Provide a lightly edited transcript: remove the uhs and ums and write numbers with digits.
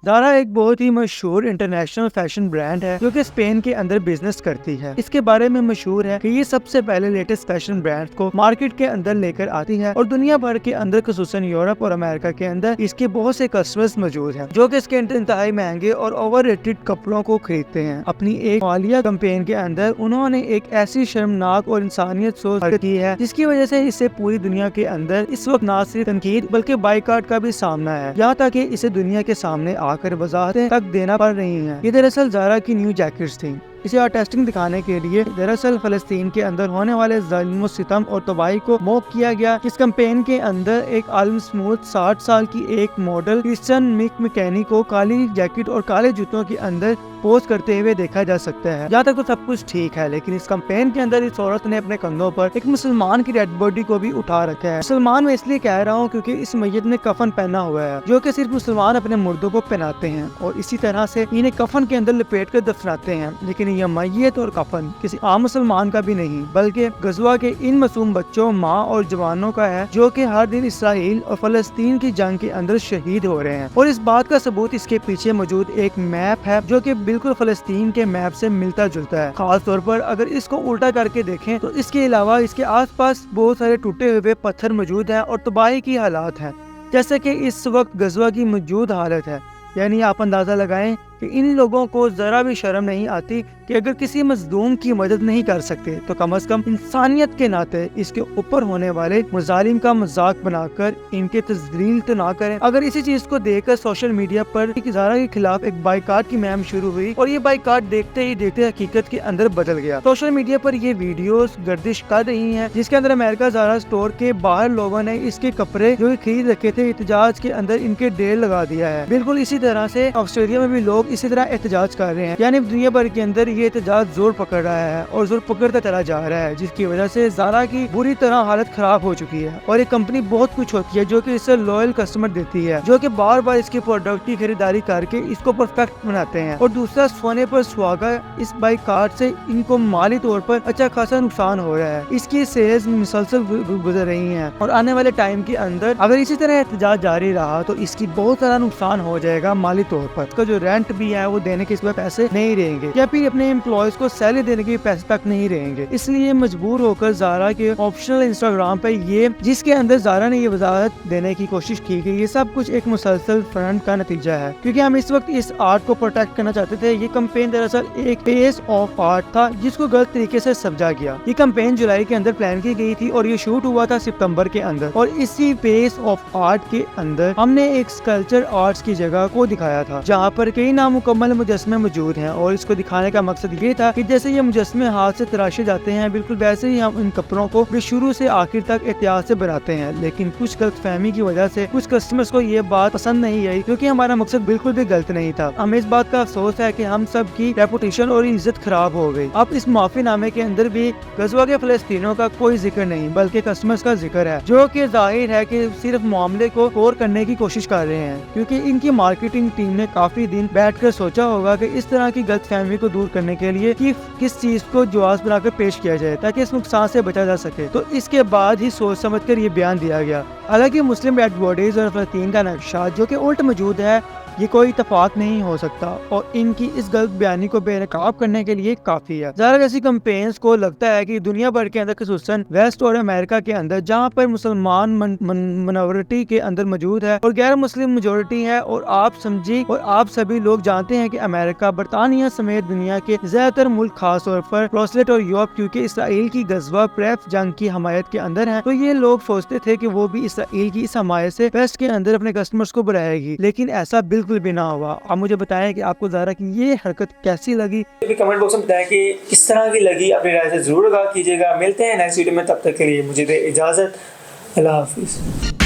زارا ایک بہت ہی مشہور انٹرنیشنل فیشن برانڈ ہے جو کہ اسپین کے اندر بزنس کرتی ہے۔ اس کے بارے میں مشہور ہے کہ یہ سب سے پہلے لیٹسٹ فیشن برانڈ کو مارکیٹ کے اندر لے کر آتی ہے اور دنیا بھر کے اندر خصوصاً یورپ اور امریکہ کے اندر اس کے بہت سے کسٹمرز موجود ہیں جو کہ اس کے انتہائی مہنگے اور اوور ریٹڈ کپڑوں کو خریدتے ہیں۔ اپنی ایک حالیہ کمپین کے اندر انہوں نے ایک ایسی شرمناک اور انسانیت سوز حرکت کی ہے جس کی وجہ سے اسے پوری دنیا کے اندر اس وقت نہ صرف تنقید بلکہ بائیکاٹ کا بھی سامنا ہے، یہاں تک کہ اسے دنیا کے سامنے آ کر وضاحتیں تک دینا پڑ رہی ہیں۔ یہ دراصل زارا کی نیو جیکٹس تھیں۔ اسے آرٹسٹنگ دکھانے کے لیے دراصل فلسطین کے اندر ہونے والے ظلم و ستم اور تباہی کو موک کیا گیا۔ اس کمپین کے اندر ایک عالم سموتھ 60 سال کی ایک ماڈل کرسچن میکنی کو کالی جیکٹ اور کالے جوتوں کے اندر پوز کرتے ہوئے دیکھا جا سکتا ہے۔ جہاں تک تو سب کچھ ٹھیک ہے، لیکن اس کمپین کے اندر اس عورت نے اپنے کندھوں پر ایک مسلمان کی ڈیڈ باڈی کو بھی اٹھا رکھا ہے۔ مسلمان میں اس لیے کہہ رہا ہوں کیونکہ اس میت نے کفن پہنا ہوا ہے جو کہ صرف مسلمان اپنے مردوں کو پہناتے ہیں اور اسی طرح سے انہیں کفن کے اندر لپیٹ کر دفناتے ہیں، لیکن یہ میت اور کفن کسی عام مسلمان کا بھی نہیں بلکہ غزوہ کے ان معصوم بچوں، ماں اور جوانوں کا ہے جو کہ ہر دن اسرائیل اور فلسطین کی جنگ کے اندر شہید ہو رہے ہیں۔ اور اس بات کا ثبوت اس کے پیچھے موجود ایک میپ ہے جو کہ بالکل فلسطین کے میپ سے ملتا جلتا ہے، خاص طور پر اگر اس کو الٹا کر کے دیکھیں تو اس کے علاوہ اس کے آس پاس بہت سارے ٹوٹے ہوئے پتھر موجود ہیں اور تباہی کی حالات ہیں جیسے کہ اس وقت غزوہ کی موجود حالت ہے۔ یعنی آپ اندازہ لگائیں کہ ان لوگوں کو ذرا بھی شرم نہیں آتی کہ اگر کسی مظلوم کی مدد نہیں کر سکتے تو کم از کم انسانیت کے ناطے اس کے اوپر ہونے والے مظالم کا مذاق بنا کر ان کے تذلیل تو نہ کریں۔ اگر اسی چیز کو دیکھ کر سوشل میڈیا پر زارا کے خلاف ایک بائیکاٹ کی مہم شروع ہوئی اور یہ بائیکاٹ دیکھتے ہی دیکھتے حقیقت کے اندر بدل گیا۔ سوشل میڈیا پر یہ ویڈیوز گردش کر رہی ہیں جس کے اندر امریکہ زارا سٹور کے باہر لوگوں نے اس کے کپڑے جو خرید رکھے تھے احتجاج کے اندر ان کے ڈھیر لگا دیا ہے۔ بالکل اسی طرح سے آسٹریلیا میں بھی لوگ اسی طرح احتجاج کر رہے ہیں، یعنی دنیا بھر کے اندر یہ احتجاج زور پکڑ رہا ہے اور زور پکڑتا چلا جا رہا ہے جس کی وجہ سے زارا کی بری طرح حالت خراب ہو چکی ہے۔ اور ایک کمپنی بہت کچھ ہوتی ہے جو کہ اسے لوئل کسٹمر دیتی ہے جو کہ بار بار اس کے پروڈکٹ کی خریداری کر کے اس کو پرفیکٹ بناتے ہیں، اور دوسرا سونے پر سہاگا اس بائیکاٹ سے ان کو مالی طور پر اچھا خاصا نقصان ہو رہا ہے۔ اس کی سیلز مسلسل گزر رہی ہیں اور آنے والے ٹائم کے اندر اگر اسی طرح احتجاج جاری رہا تو اس کی بہت سارا نقصان ہو جائے گا مالی طور پر۔ اس کا جو رینٹ بھی ہے وہ دینے کے اس میں پیسے نہیں رہیں گے یا پھر اپنے امپلائیز کو سیلری دینے کے پیسے تک نہیں رہیں گے۔ اس لیے مجبور ہو کر زارا کے آفیشیل انسٹاگرام پہ یہ جس کے اندر زارا نے یہ وضاحت دینے کی کوشش کی کہ یہ سب کچھ ایک مسلسل فرنٹ کا نتیجہ ہے کیونکہ ہم اس وقت اس آرٹ کو پروٹیکٹ کرنا چاہتے تھے۔ یہ کمپین دراصل ایک پیس آف آرٹ تھا جس کو غلط طریقے سے سمجھا گیا۔ یہ کمپین جولائی کے اندر پلان کی گئی تھی اور یہ شوٹ ہوا تھا ستمبر کے اندر، اور اسی پیس آف آرٹ کے اندر ہم نے ایک اسکلپچر آرٹس کی جگہ کو دکھایا تھا جہاں پر کئی نامکمل مجسمے موجود ہیں، اور اس کو دکھانے کا مقصد یہ تھا کہ جیسے یہ مجسمے ہاتھ سے تراشے جاتے ہیں بالکل ویسے ہی ہم ان کپڑوں کو بھی شروع سے آخر تک احتیاط سے بناتے ہیں، لیکن کچھ غلط فہمی کی وجہ سے کچھ کسٹمرز کو یہ بات پسند نہیں آئی کیونکہ ہمارا مقصد بالکل بھی غلط نہیں تھا۔ ہمیں اس بات کا افسوس ہے کہ ہم سب کی ریپوٹیشن اور عزت خراب ہو گئی۔ اب اس معافی نامے کے اندر بھی غزوہ کے فلسطینیوں کا کوئی ذکر نہیں بلکہ کسٹمرز کا ذکر ہے جو کہ ظاہر ہے کہ صرف معاملے کو کور کرنے کی کوشش کر رہے ہیں کیونکہ ان کی مارکیٹنگ ٹیم نے کافی دن بیٹھ کر سوچا ہوگا کہ اس طرح کی غلط فہمی کو دور کرنے کے لیے کس چیز کو جواز بنا کر پیش کیا جائے تاکہ اس نقصان سے بچا جا سکے، تو اس کے بعد ہی سوچ سمجھ کر یہ بیان دیا گیا۔ حالانکہ مسلم ڈیڈ باڈیز اور فلسطین کا نقشہ جو کہ الٹ موجود ہے یہ کوئی اتفاق نہیں ہو سکتا اور ان کی اس غلط بیانی کو بے نقاب کرنے کے لیے کافی ہے۔ زیادہ ایسی کمپینز کو لگتا ہے کہ دنیا بھر کے اندر خصوصاً ویسٹ اور امریکہ کے اندر جہاں پر مسلمان منورٹی کے اندر موجود ہے اور غیر مسلم میجورٹی ہے، اور آپ سمجھی اور آپ سبھی لوگ جانتے ہیں کہ امریکہ، برطانیہ سمیت دنیا کے زیادہ تر ملک خاص طور پر روسلیٹ اور یورپ کیونکہ اسرائیل کی غزوہ پریف جنگ کی حمایت کے اندر ہیں، تو یہ لوگ سوچتے تھے کہ وہ بھی اسرائیل کی اس حمایت سے ویسٹ کے اندر اپنے کسٹمرز کو بلائے گی، لیکن ایسا بالکل بھی نہ ہوا۔ آپ مجھے بتائیں کہ آپ کو زارا کی یہ حرکت کیسی لگی؟ کمنٹ باکس میں بتائیں کہ کس طرح کی لگی، اپنی رائے سے ضرور آگاہ کیجیے گا۔ ملتے ہیں نیکسٹ ویڈیو میں، تب تک کے لیے مجھے دے اجازت، اللہ حافظ۔